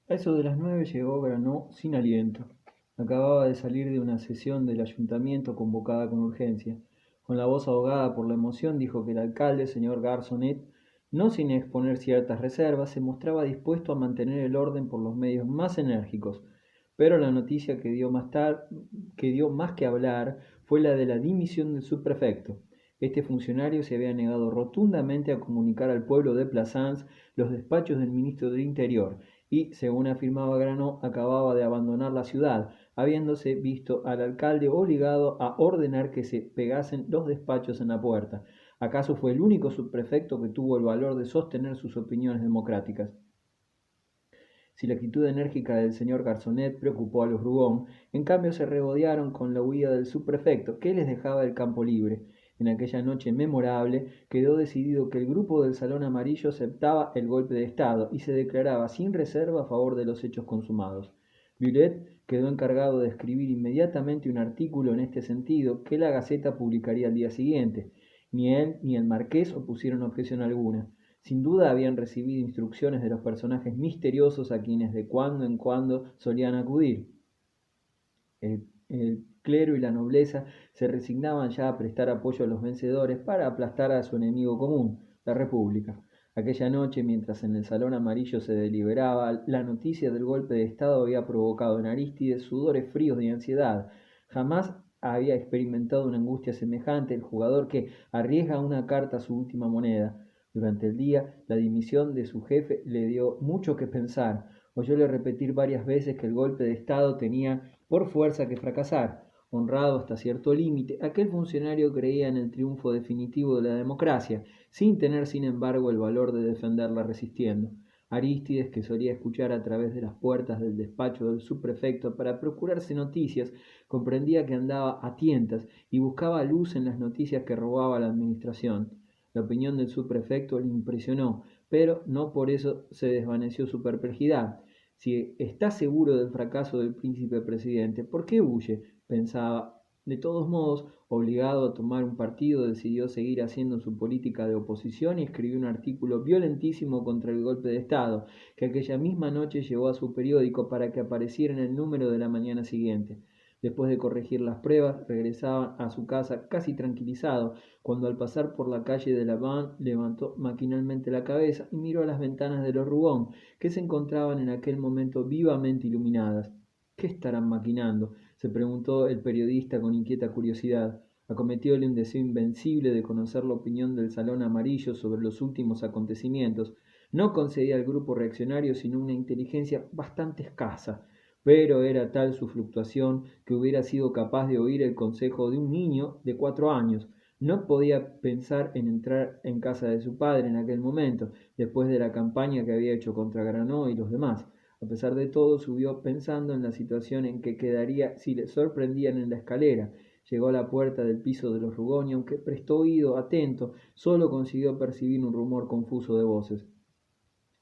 A eso de las 9 llegó Granó sin aliento. Acababa de salir de una sesión del ayuntamiento convocada con urgencia. Con la voz ahogada por la emoción dijo que el alcalde, señor Garzonet, no sin exponer ciertas reservas, se mostraba dispuesto a mantener el orden por los medios más enérgicos. Pero la noticia que dio más que hablar fue la de la dimisión del subprefecto. Este funcionario se había negado rotundamente a comunicar al pueblo de Plassans los despachos del ministro del Interior y, según afirmaba Granó, acababa de abandonar la ciudad, habiéndose visto al alcalde obligado a ordenar que se pegasen los despachos en la puerta. ¿Acaso fue el único subprefecto que tuvo el valor de sostener sus opiniones democráticas? Si la actitud enérgica del señor Garzonet preocupó a los Rugón, en cambio se regodearon con la huida del subprefecto, que les dejaba el campo libre. En aquella noche memorable quedó decidido que el grupo del Salón Amarillo aceptaba el golpe de Estado y se declaraba sin reserva a favor de los hechos consumados. Violet quedó encargado de escribir inmediatamente un artículo en este sentido que la Gaceta publicaría al día siguiente. Ni él ni el marqués opusieron objeción alguna. Sin duda habían recibido instrucciones de los personajes misteriosos a quienes de cuando en cuando solían acudir. El clero y la nobleza se resignaban ya a prestar apoyo a los vencedores para aplastar a su enemigo común, la República. Aquella noche, mientras en el Salón Amarillo se deliberaba, la noticia del golpe de Estado había provocado en Arístides sudores fríos de ansiedad. Jamás había experimentado una angustia semejante el jugador que arriesga una carta a su última moneda. Durante el día, la dimisión de su jefe le dio mucho que pensar. Oyóle repetir varias veces que el golpe de Estado tenía por fuerza que fracasar. Honrado hasta cierto límite, aquel funcionario creía en el triunfo definitivo de la democracia, sin tener sin embargo el valor de defenderla resistiendo. Arístides, que solía escuchar a través de las puertas del despacho del subprefecto para procurarse noticias, comprendía que andaba a tientas y buscaba luz en las noticias que robaba la administración. La opinión del subprefecto le impresionó, pero no por eso se desvaneció su perplejidad. Si está seguro del fracaso del príncipe presidente, ¿por qué huye? Pensaba. De todos modos, obligado a tomar un partido, decidió seguir haciendo su política de oposición y escribió un artículo violentísimo contra el golpe de Estado, que aquella misma noche llevó a su periódico para que apareciera en el número de la mañana siguiente. Después de corregir las pruebas, regresaba a su casa casi tranquilizado, cuando al pasar por la calle de la Van levantó maquinalmente la cabeza y miró a las ventanas de los Rugón, que se encontraban en aquel momento vivamente iluminadas. ¿Qué estarán maquinando?, se preguntó el periodista con inquieta curiosidad. Acometióle un deseo invencible de conocer la opinión del Salón Amarillo sobre los últimos acontecimientos. No concedía al grupo reaccionario sino una inteligencia bastante escasa, pero era tal su fluctuación que hubiera sido capaz de oír el consejo de un niño de 4 años. No podía pensar en entrar en casa de su padre en aquel momento, después de la campaña que había hecho contra Granó y los demás. A pesar de todo, subió pensando en la situación en que quedaría si le sorprendían en la escalera. Llegó a la puerta del piso de los Rugón y, aunque prestó oído atento, solo consiguió percibir un rumor confuso de voces.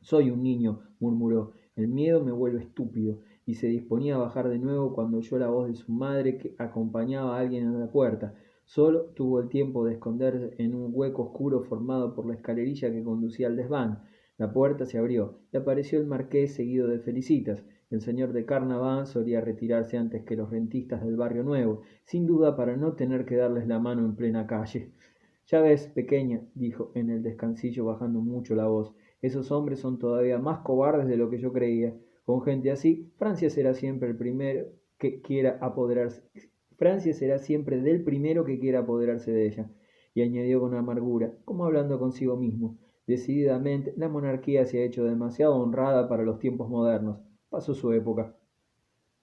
Soy un niño, murmuró. El miedo me vuelve estúpido, y se disponía a bajar de nuevo cuando oyó la voz de su madre que acompañaba a alguien en la puerta. Solo tuvo el tiempo de esconderse en un hueco oscuro formado por la escalerilla que conducía al desván. La puerta se abrió y apareció el marqués seguido de Felicitas. El señor de Carnaván solía retirarse antes que los rentistas del barrio nuevo, sin duda para no tener que darles la mano en plena calle. Ya ves, pequeña, dijo en el descansillo bajando mucho la voz, esos hombres son todavía más cobardes de lo que yo creía. Con gente así, Francia será siempre el primero que quiera apoderarse. Francia será siempre del primero que quiera apoderarse de ella. Y añadió con amargura, como hablando consigo mismo, decididamente la monarquía se ha hecho demasiado honrada para los tiempos modernos. Pasó su época.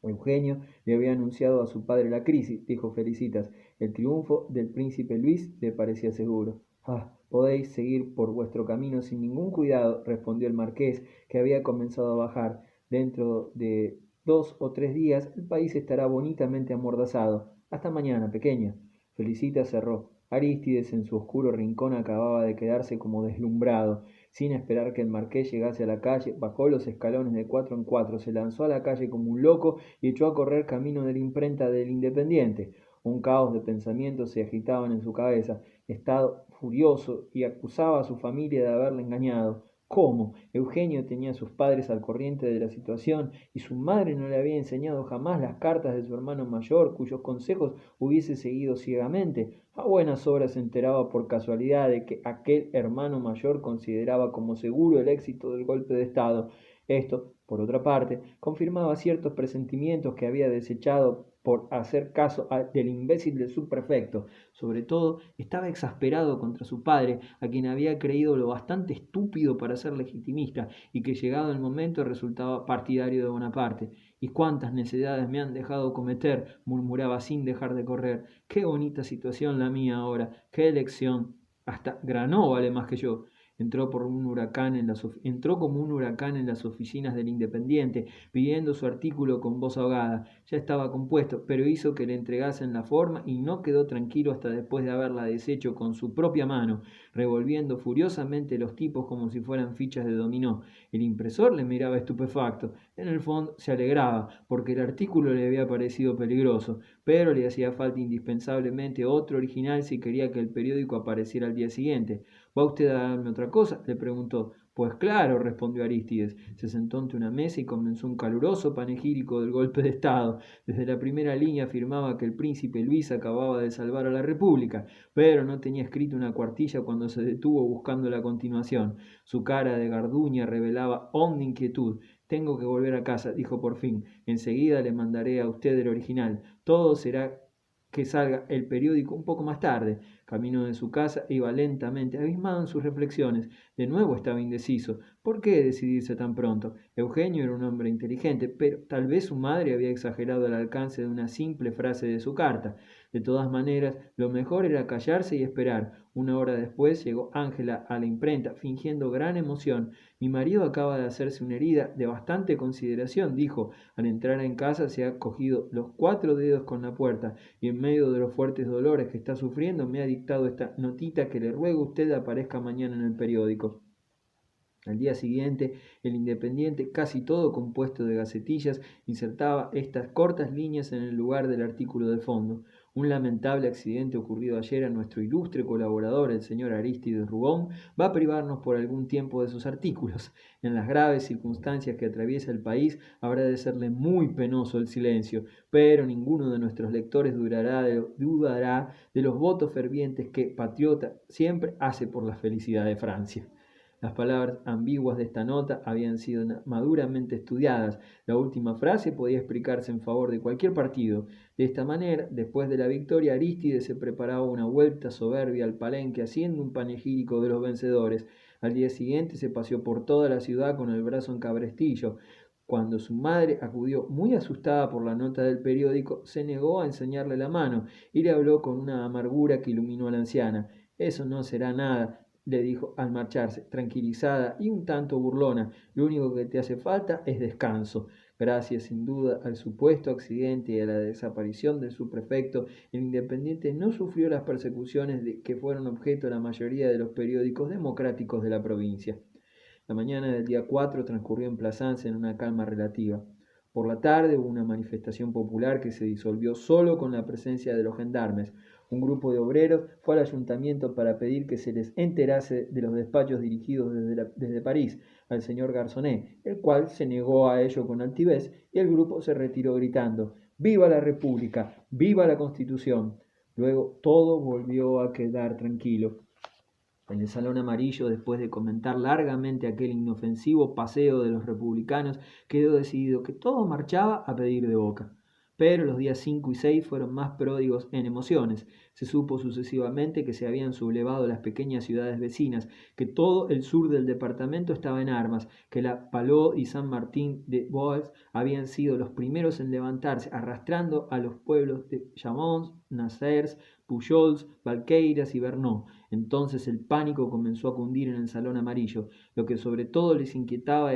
Eugenio le había anunciado a su padre la crisis, dijo Felicitas. El triunfo del príncipe Luis le parecía seguro. Ah, podéis seguir por vuestro camino sin ningún cuidado, respondió el marqués, que había comenzado a bajar. Dentro de 2 o 3 días el país estará bonitamente amordazado. Hasta mañana, pequeña. Felicitas cerró. Arístides en su oscuro rincón acababa de quedarse como deslumbrado. Sin esperar que el marqués llegase a la calle, bajó los escalones de 4 en 4, se lanzó a la calle como un loco y echó a correr camino de la imprenta del Independiente. Un caos de pensamientos se agitaban en su cabeza. Estaba furioso y acusaba a su familia de haberle engañado. ¿Cómo? Eugenio tenía a sus padres al corriente de la situación y su madre no le había enseñado jamás las cartas de su hermano mayor, cuyos consejos hubiese seguido ciegamente. A buenas horas se enteraba por casualidad de que aquel hermano mayor consideraba como seguro el éxito del golpe de Estado. Esto, por otra parte, confirmaba ciertos presentimientos que había desechado por hacer caso del imbécil del subprefecto. Sobre todo, estaba exasperado contra su padre, a quien había creído lo bastante estúpido para ser legitimista y que llegado el momento resultaba partidario de Bonaparte. ¿Y cuántas necedades me han dejado cometer?, murmuraba sin dejar de correr. Qué bonita situación la mía ahora, qué elección. Hasta Granó vale más que yo. Entró como un huracán en las oficinas del Independiente, pidiendo su artículo con voz ahogada. Ya estaba compuesto, pero hizo que le entregasen la forma y no quedó tranquilo hasta después de haberla deshecho con su propia mano, revolviendo furiosamente los tipos como si fueran fichas de dominó. El impresor le miraba estupefacto. En el fondo se alegraba, porque el artículo le había parecido peligroso, pero le hacía falta indispensablemente otro original si quería que el periódico apareciera al día siguiente. ¿Va usted a darme otra cosa?, le preguntó. Pues claro, respondió Arístides. Se sentó ante una mesa y comenzó un caluroso panegírico del golpe de Estado. Desde la primera línea afirmaba que el príncipe Luis acababa de salvar a la República, pero no tenía escrito una cuartilla cuando se detuvo buscando la continuación. Su cara de garduña revelaba honda inquietud. Tengo que volver a casa, dijo por fin. Enseguida le mandaré a usted el original. Todo será que salga el periódico un poco más tarde. Camino de su casa iba lentamente, abismado en sus reflexiones. De nuevo estaba indeciso. ¿Por qué decidirse tan pronto? Eugenio era un hombre inteligente, pero tal vez su madre había exagerado el alcance de una simple frase de su carta. De todas maneras, lo mejor era callarse y esperar. Una hora después llegó Ángela a la imprenta, fingiendo gran emoción. Mi marido acaba de hacerse una herida de bastante consideración, dijo. Al entrar en casa se ha cogido los 4 dedos con la puerta y en medio de los fuertes dolores que está sufriendo me ha dictado esta notita que le ruego a usted aparezca mañana en el periódico. Al día siguiente, el Independiente, casi todo compuesto de gacetillas, insertaba estas cortas líneas en el lugar del artículo de fondo. Un lamentable accidente ocurrido ayer a nuestro ilustre colaborador, el señor Arístides Rubón, va a privarnos por algún tiempo de sus artículos. En las graves circunstancias que atraviesa el país, habrá de serle muy penoso el silencio, pero ninguno de nuestros lectores dudará de los votos fervientes que, patriota, siempre hace por la felicidad de Francia. Las palabras ambiguas de esta nota habían sido maduramente estudiadas. La última frase podía explicarse en favor de cualquier partido. De esta manera, después de la victoria, Arístides se preparaba una vuelta soberbia al Palenque haciendo un panegírico de los vencedores. Al día siguiente se paseó por toda la ciudad con el brazo en cabrestillo. Cuando su madre acudió muy asustada por la nota del periódico, se negó a enseñarle la mano y le habló con una amargura que iluminó a la anciana. Eso no será nada, le dijo al marcharse, tranquilizada y un tanto burlona. Lo único que te hace falta es descanso. Gracias sin duda al supuesto accidente y a la desaparición del subprefecto, el Independiente no sufrió las persecuciones de que fueron objeto la mayoría de los periódicos democráticos de la provincia. La mañana del día 4 transcurrió en Plasencia en una calma relativa. Por la tarde hubo una manifestación popular que se disolvió solo con la presencia de los gendarmes. Un grupo de obreros fue al ayuntamiento para pedir que se les enterase de los despachos dirigidos desde París al señor Garzonet, el cual se negó a ello con altivez y el grupo se retiró gritando «¡Viva la República! ¡Viva la Constitución!». Luego todo volvió a quedar tranquilo. En el Salón Amarillo, después de comentar largamente aquel inofensivo paseo de los republicanos, quedó decidido que todo marchaba a pedir de boca. Pero los días 5 y 6 fueron más pródigos en emociones. Se supo sucesivamente que se habían sublevado las pequeñas ciudades vecinas, que todo el sur del departamento estaba en armas, que la Palot y San Martín de Bois habían sido los primeros en levantarse, arrastrando a los pueblos de Chamons, Nazers, Pujols, Valqueiras y Vernon. Entonces el pánico comenzó a cundir en el Salón Amarillo. Lo que sobre todo les inquietaba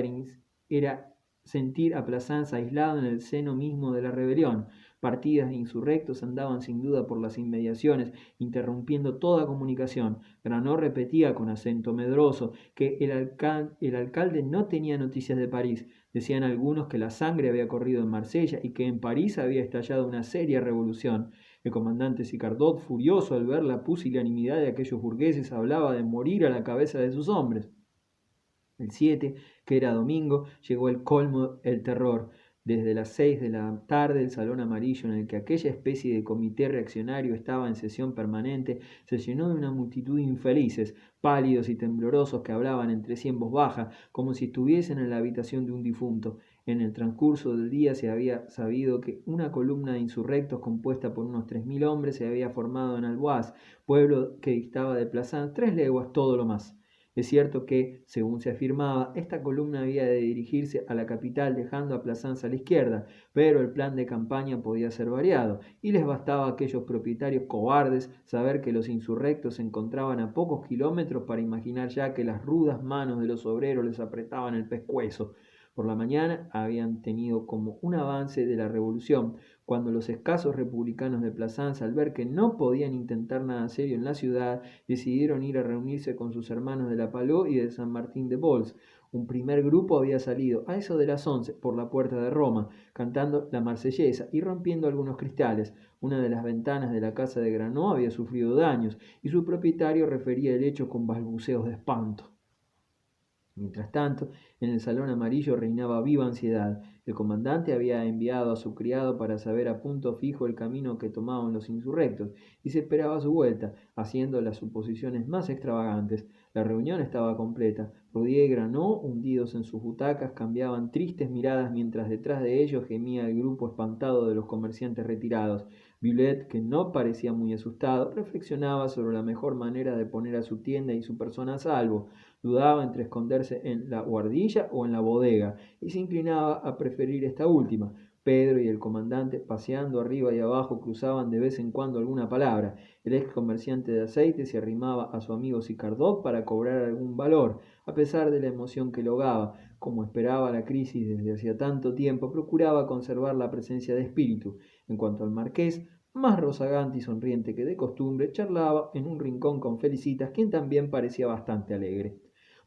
era sentir a Plassans aislado en el seno mismo de la rebelión. Partidas de insurrectos andaban sin duda por las inmediaciones, interrumpiendo toda comunicación. Granot repetía con acento medroso que el alcalde no tenía noticias de París. Decían algunos que la sangre había corrido en Marsella y que en París había estallado una seria revolución. El comandante Sicardot, furioso al ver la pusilanimidad de aquellos burgueses, hablaba de morir a la cabeza de sus hombres. El 7, que era domingo, llegó el colmo, el terror. Desde las 6 de la tarde, el salón amarillo en el que aquella especie de comité reaccionario estaba en sesión permanente se llenó de una multitud de infelices, pálidos y temblorosos que hablaban entre sí en voz baja, como si estuviesen en la habitación de un difunto. En el transcurso del día se había sabido que una columna de insurrectos compuesta por unos 3000 hombres se había formado en Alboaz, pueblo que distaba de Plassans 3 leguas todo lo más. Es cierto que, según se afirmaba, esta columna había de dirigirse a la capital dejando a Plassans a la izquierda, pero el plan de campaña podía ser variado, y les bastaba a aquellos propietarios cobardes saber que los insurrectos se encontraban a pocos kilómetros para imaginar ya que las rudas manos de los obreros les apretaban el pescuezo. Por la mañana habían tenido como un avance de la revolución, cuando los escasos republicanos de Plassans, al ver que no podían intentar nada serio en la ciudad, decidieron ir a reunirse con sus hermanos de la Palud y de San Martín de Bols. Un primer grupo había salido a eso de las 11 por la puerta de Roma, cantando la Marsellesa y rompiendo algunos cristales. Una de las ventanas de la casa de Granó había sufrido daños y su propietario refería el hecho con balbuceos de espanto. Mientras tanto, en el salón amarillo reinaba viva ansiedad. El comandante había enviado a su criado para saber a punto fijo el camino que tomaban los insurrectos, y se esperaba su vuelta, haciendo las suposiciones más extravagantes. La reunión estaba completa. Roudier y Granó, hundidos en sus butacas, cambiaban tristes miradas mientras detrás de ellos gemía el grupo espantado de los comerciantes retirados. Violet, que no parecía muy asustado, reflexionaba sobre la mejor manera de poner a su tienda y su persona a salvo. Dudaba entre esconderse en la guardilla o en la bodega, y se inclinaba a preferir esta última. Pedro y el comandante, paseando arriba y abajo, cruzaban de vez en cuando alguna palabra. El ex comerciante de aceite se arrimaba a su amigo Sicardot para cobrar algún valor, a pesar de la emoción que logaba. Como esperaba la crisis desde hacía tanto tiempo, procuraba conservar la presencia de espíritu. En cuanto al marqués, más rozagante y sonriente que de costumbre, charlaba en un rincón con Felicitas, quien también parecía bastante alegre.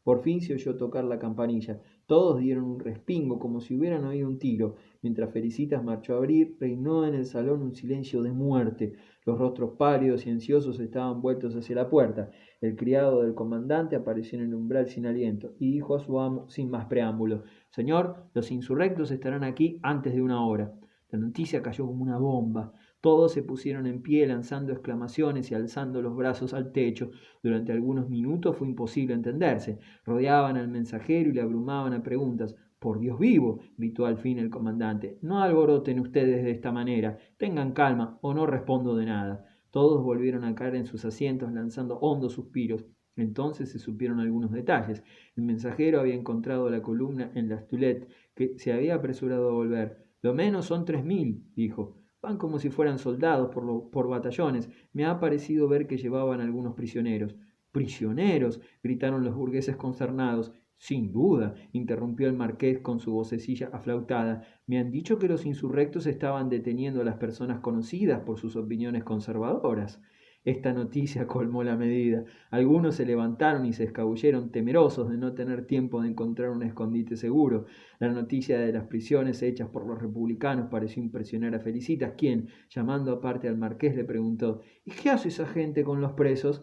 Por fin se oyó tocar la campanilla. Todos dieron un respingo como si hubieran oído un tiro. Mientras Felicitas marchó a abrir, reinó en el salón un silencio de muerte. Los rostros pálidos y ansiosos estaban vueltos hacia la puerta. El criado del comandante apareció en el umbral sin aliento y dijo a su amo sin más preámbulo: «Señor, los insurrectos estarán aquí antes de una hora». La noticia cayó como una bomba. Todos se pusieron en pie lanzando exclamaciones y alzando los brazos al techo. Durante algunos minutos fue imposible entenderse. Rodeaban al mensajero y le abrumaban a preguntas. «Por Dios vivo», gritó al fin el comandante, «no alboroten ustedes de esta manera. Tengan calma o no respondo de nada». Todos volvieron a caer en sus asientos lanzando hondos suspiros. Entonces se supieron algunos detalles. El mensajero había encontrado la columna en la Stulette, que se había apresurado a volver. «Lo menos son 3000», dijo. «Van como si fueran soldados por batallones. Me ha parecido ver que llevaban algunos prisioneros». «¿Prisioneros?», gritaron los burgueses consternados. «Sin duda», interrumpió el marqués con su vocecilla aflautada. «Me han dicho que los insurrectos estaban deteniendo a las personas conocidas por sus opiniones conservadoras». Esta noticia colmó la medida. Algunos se levantaron y se escabulleron, temerosos de no tener tiempo de encontrar un escondite seguro. La noticia de las prisiones hechas por los republicanos pareció impresionar a Felicitas, quien, llamando aparte al marqués, le preguntó: «¿Y qué hace esa gente con los presos?».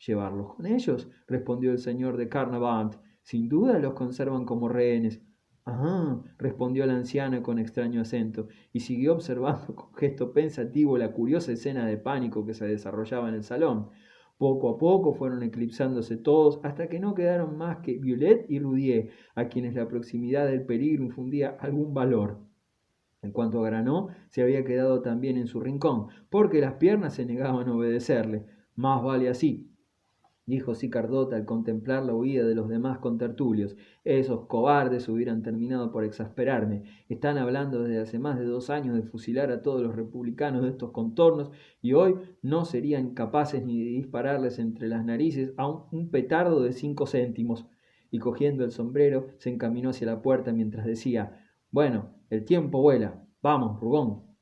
«Llevarlos con ellos», respondió el señor de Carnavant. «Sin duda los conservan como rehenes». «Ah», respondió la anciana con extraño acento, y siguió observando con gesto pensativo la curiosa escena de pánico que se desarrollaba en el salón. Poco a poco fueron eclipsándose todos hasta que no quedaron más que Violet y Roudier, a quienes la proximidad del peligro infundía algún valor. En cuanto a Granó, se había quedado también en su rincón, porque las piernas se negaban a obedecerle. «Más vale así», dijo Sicardot al contemplar la huida de los demás contertulios. «Esos cobardes hubieran terminado por exasperarme. Están hablando desde hace más de 2 años de fusilar a todos los republicanos de estos contornos y hoy no serían capaces ni de dispararles entre las narices a un petardo de 5 céntimos». Y cogiendo el sombrero se encaminó hacia la puerta mientras decía: «Bueno, el tiempo vuela. Vamos, Rougon».